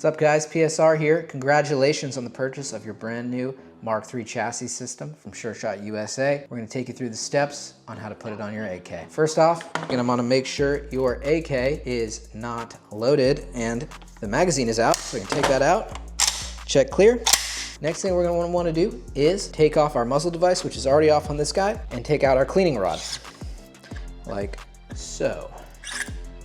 What's up guys, PSR here. Congratulations on the purchase of your brand new Mark III chassis system from SureShot USA. We're gonna take you through the steps on how to put it on your AK. First off, you're gonna wanna make sure your AK is not loaded and the magazine is out, so we can take that out, check clear. Next thing we're gonna wanna do is take off our muzzle device, which is already off on this guy, and take out our cleaning rod, like so.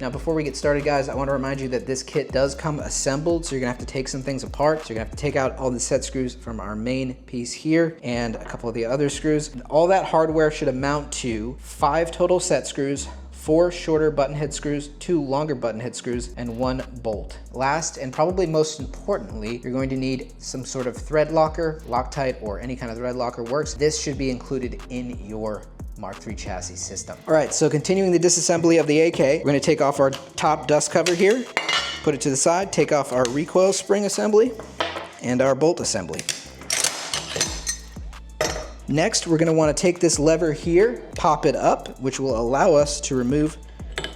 Now before we get started guys, I want to remind you that this kit does come assembled, so you're gonna have to take some things apart. So you're gonna have to take out all the set screws from our main piece here and a couple of the other screws. And all that hardware should amount to 5 total set screws, 4 shorter button head screws, 2 longer button head screws, and 1 bolt. Last, and probably most importantly, you're going to need some sort of thread locker, Loctite, or any kind of thread locker works. This should be included in your Mark III chassis system. All right, so continuing the disassembly of the AK, we're gonna take off our top dust cover here, put it to the side, take off our recoil spring assembly, and our bolt assembly. Next, we're gonna wanna take this lever here, pop it up, which will allow us to remove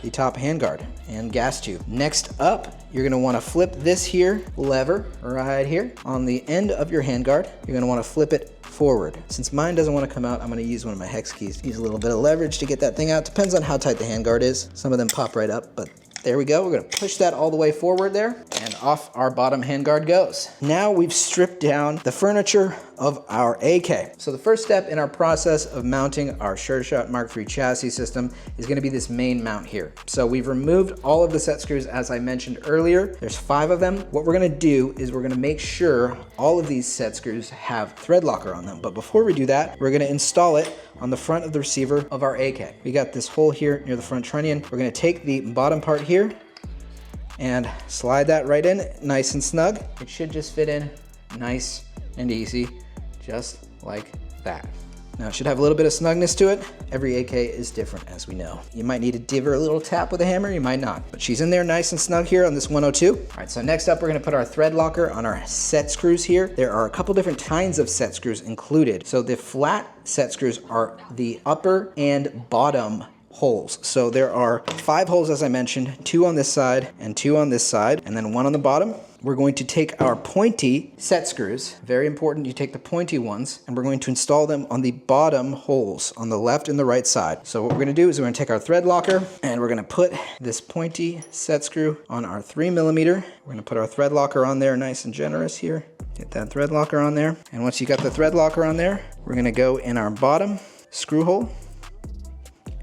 the top handguard and gas tube. Next up, you're gonna wanna flip this here lever right here on the end of your handguard. You're gonna wanna flip it forward. Since mine doesn't wanna come out, I'm gonna use one of my hex keys. Use a little bit of leverage to get that thing out. Depends on how tight the handguard is. Some of them pop right up, but there we go. We're gonna push that all the way forward there, and off our bottom handguard goes. Now we've stripped down the furniture of our AK. So the first step in our process of mounting our SureShot Mark III chassis system is gonna be this main mount here. So we've removed all of the set screws as I mentioned earlier. There's 5 of them. What we're gonna do is we're gonna make sure all of these set screws have thread locker on them. But before we do that, we're gonna install it on the front of the receiver of our AK. We got this hole here near the front trunnion. We're gonna take the bottom part here and slide that right in nice and snug. It should just fit in nice and easy, just like that. Now it should have a little bit of snugness to it. Every AK is different, as we know. You might need to give her a little tap with a hammer, you might not. But she's in there nice and snug here on this 102. All right, so next up we're gonna put our thread locker on our set screws here. There are a couple different kinds of set screws included. So the flat set screws are the upper and bottom holes. So there are 5 holes as I mentioned, 2 on this side and 2 on this side, and then 1 on the bottom. We're going to take our pointy set screws, very important you take the pointy ones, and we're going to install them on the bottom holes on the left and the right side. So what we're gonna do is we're gonna take our thread locker and we're gonna put this pointy set screw on our 3mm. We're gonna put our thread locker on there nice and generous here. Get that thread locker on there. And once you got the thread locker on there, we're gonna go in our bottom screw hole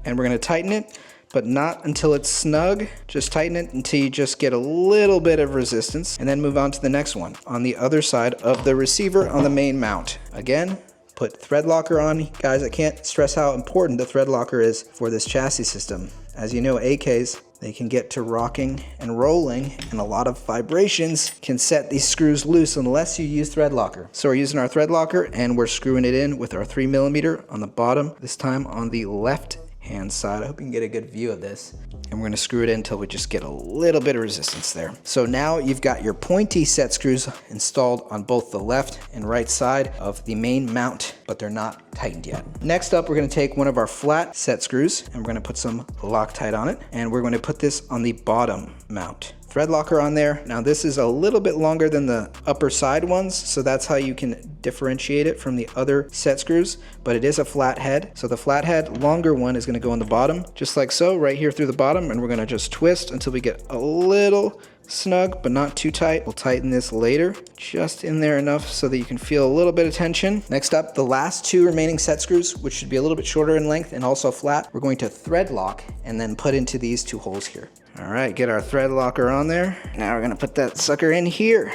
and we're gonna tighten it, but not until it's snug. Just tighten it until you just get a little bit of resistance, and then move on to the next one on the other side of the receiver on the main mount. Again, put thread locker on. Guys, I can't stress how important the thread locker is for this chassis system. As you know, AKs, they can get to rocking and rolling, and a lot of vibrations can set these screws loose unless you use thread locker. So we're using our thread locker and we're screwing it in with our 3mm on the bottom, this time on the left hand side. I hope you can get a good view of this. And we're gonna screw it in until we just get a little bit of resistance there. So now you've got your pointy set screws installed on both the left and right side of the main mount, but they're not tightened yet. Next up, we're gonna take one of our flat set screws and we're gonna put some Loctite on it. And we're gonna put this on the bottom mount. Thread locker on there. Now this is a little bit longer than the upper side ones, so that's how you can differentiate it from the other set screws, but it is a flat head. So the flat head longer one is gonna go on the bottom, just like so, right here through the bottom, and we're gonna just twist until we get a little snug, but not too tight. We'll tighten this later, just in there enough so that you can feel a little bit of tension. Next up, the last 2 remaining set screws, which should be a little bit shorter in length and also flat, we're going to thread lock and then put into these 2 holes here. All right, get our thread locker on there. Now we're gonna put that sucker in here.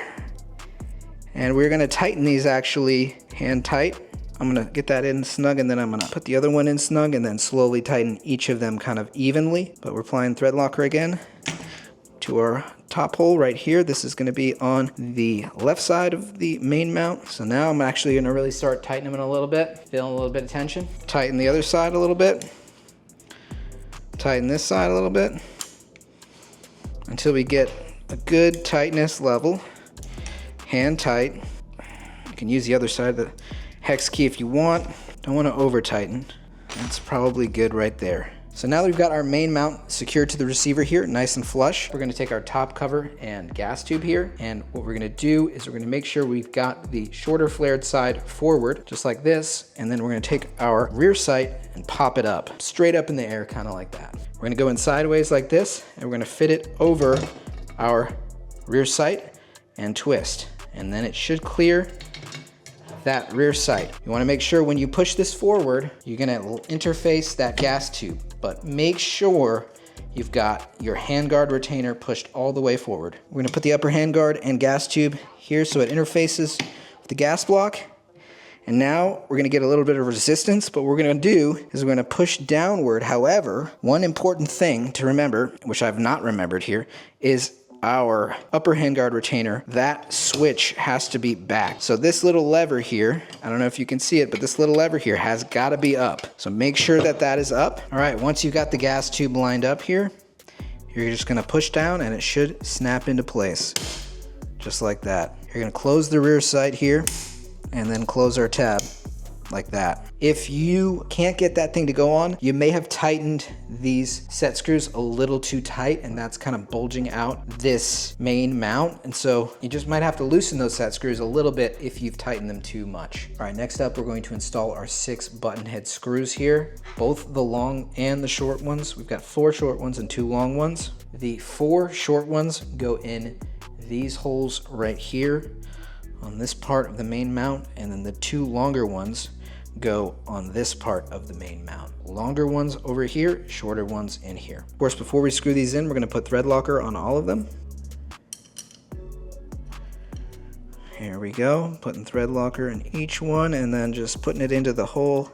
And we're gonna tighten these actually hand tight. I'm gonna get that in snug and then I'm gonna put the other one in snug and then slowly tighten each of them kind of evenly. But we're applying thread locker again to our top hole right here. This is gonna be on the left side of the main mount. So now I'm actually gonna really start tightening them in a little bit, feeling a little bit of tension. Tighten the other side a little bit. Tighten this side a little bit until we get a good tightness level. Hand tight. You can use the other side of the hex key if you want. Don't want to over tighten. That's probably good right there. So now that we've got our main mount secured to the receiver here, nice and flush, we're gonna take our top cover and gas tube here, and what we're gonna do is we're gonna make sure we've got the shorter flared side forward, just like this, and then we're gonna take our rear sight and pop it up, straight up in the air, kind of like that. We're gonna go in sideways like this, and we're gonna fit it over our rear sight and twist, and then it should clear that rear sight. You wanna make sure when you push this forward, you're gonna interface that gas tube, but make sure you've got your handguard retainer pushed all the way forward. We're gonna put the upper handguard and gas tube here so it interfaces with the gas block. And now we're gonna get a little bit of resistance, but what we're gonna do is we're gonna push downward. However, one important thing to remember, which I've not remembered here, is our upper handguard retainer, that switch has to be back. So this little lever here, I don't know if you can see it, but this little lever here has gotta be up. So make sure that that is up. All right, once you've got the gas tube lined up here, you're just gonna push down and it should snap into place, just like that. You're gonna close the rear sight here and then close our tab like that. If you can't get that thing to go on, you may have tightened these set screws a little too tight, and that's kind of bulging out this main mount. And so you just might have to loosen those set screws a little bit if you've tightened them too much. All right, next up, we're going to install our 6 button head screws here, both the long and the short ones. We've got 4 short ones and 2 long ones. The 4 short ones go in these holes right here on this part of the main mount, and then the 2 longer ones go on this part of the main mount. Longer ones over here, shorter ones in here. Of course, before we screw these in, we're gonna put thread locker on all of them. Here we go, putting thread locker in each one and then just putting it into the hole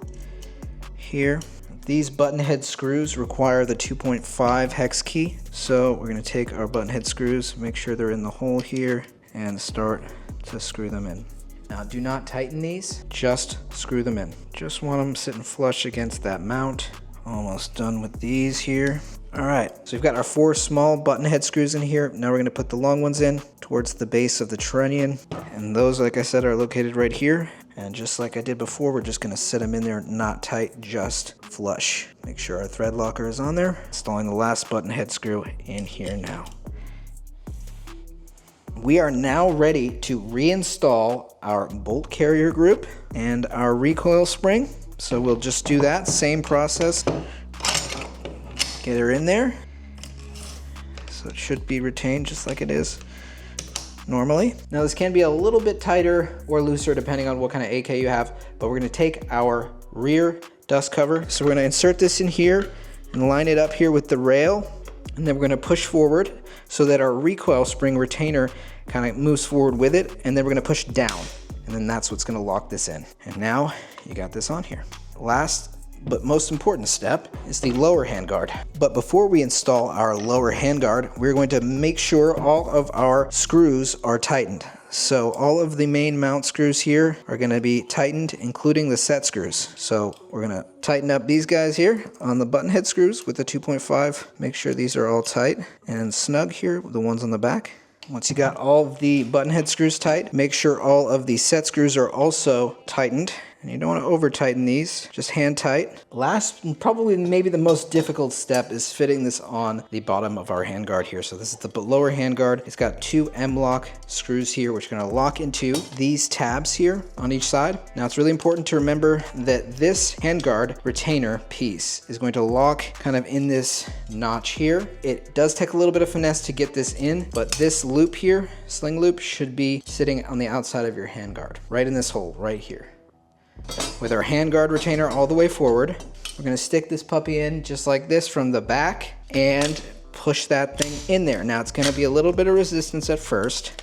here. These button head screws require the 2.5 hex key. So we're gonna take our button head screws, make sure they're in the hole here, and start to screw them in. Now do not tighten these, just screw them in. Just want them sitting flush against that mount. Almost done with these here. All right, so we've got our 4 small button head screws in here. Now we're gonna put the long ones in towards the base of the trunnion. And those, like I said, are located right here. And just like I did before, we're just gonna sit them in there, not tight, just flush. Make sure our thread locker is on there. Installing the last button head screw in here now. We are now ready to reinstall our bolt carrier group and our recoil spring. So we'll just do that, same process. Get her in there. So it should be retained just like it is normally. Now this can be a little bit tighter or looser depending on what kind of AK you have, but we're gonna take our rear dust cover. So we're gonna insert this in here and line it up here with the rail. And then we're gonna push forward so that our recoil spring retainer kind of moves forward with it. And then we're gonna push down. And then that's what's gonna lock this in. And now you got this on here. Last but most important step is the lower handguard. But before we install our lower handguard, we're going to make sure all of our screws are tightened. So all of the main mount screws here are gonna be tightened, including the set screws. So we're gonna tighten up these guys here on the button head screws with the 2.5. Make sure these are all tight and snug here, the ones on the back. Once you got all of the button head screws tight, make sure all of the set screws are also tightened. And you don't want to over tighten these, just hand tight. Last, and probably maybe the most difficult step is fitting this on the bottom of our handguard here. So this is the lower handguard. It's got 2 M-lock screws here, which are going to lock into these tabs here on each side. Now it's really important to remember that this handguard retainer piece is going to lock kind of in this notch here. It does take a little bit of finesse to get this in, but this loop here, sling loop, should be sitting on the outside of your handguard, right in this hole right here. With our handguard retainer all the way forward, we're gonna stick this puppy in just like this from the back and push that thing in there. Now it's gonna be a little bit of resistance at first.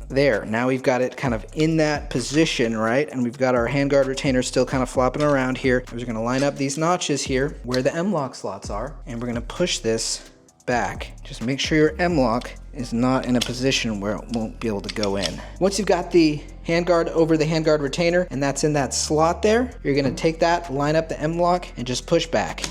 There, now we've got it kind of in that position, right? And we've got our handguard retainer still kind of flopping around here. We're gonna line up these notches here where the M-lock slots are, and we're gonna push this back. Just make sure your M-lock is not in a position where it won't be able to go in. Once you've got the handguard over the handguard retainer and that's in that slot there, you're gonna take that, line up the M-lock and just push back.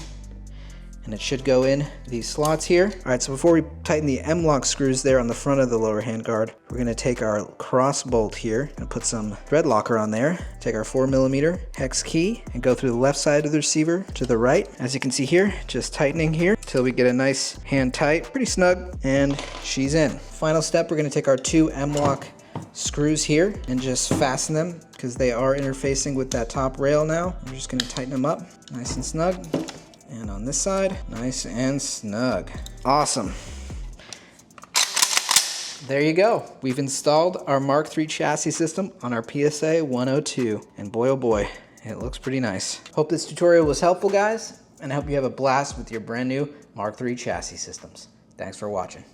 and it should go in these slots here. All right, so before we tighten the M-lock screws there on the front of the lower handguard, we're gonna take our cross bolt here and put some thread locker on there. Take our 4mm hex key and go through the left side of the receiver to the right. As you can see here, just tightening here until we get a nice hand tight, pretty snug, and she's in. Final step, we're gonna take our 2 M-lock screws here and just fasten them because they are interfacing with that top rail now. I'm just gonna tighten them up nice and snug. And on this side, nice and snug. Awesome. There you go. We've installed our Mark III chassis system on our PSA 102. And boy, oh boy, it looks pretty nice. Hope this tutorial was helpful, guys, and I hope you have a blast with your brand new Mark III chassis systems. Thanks for watching.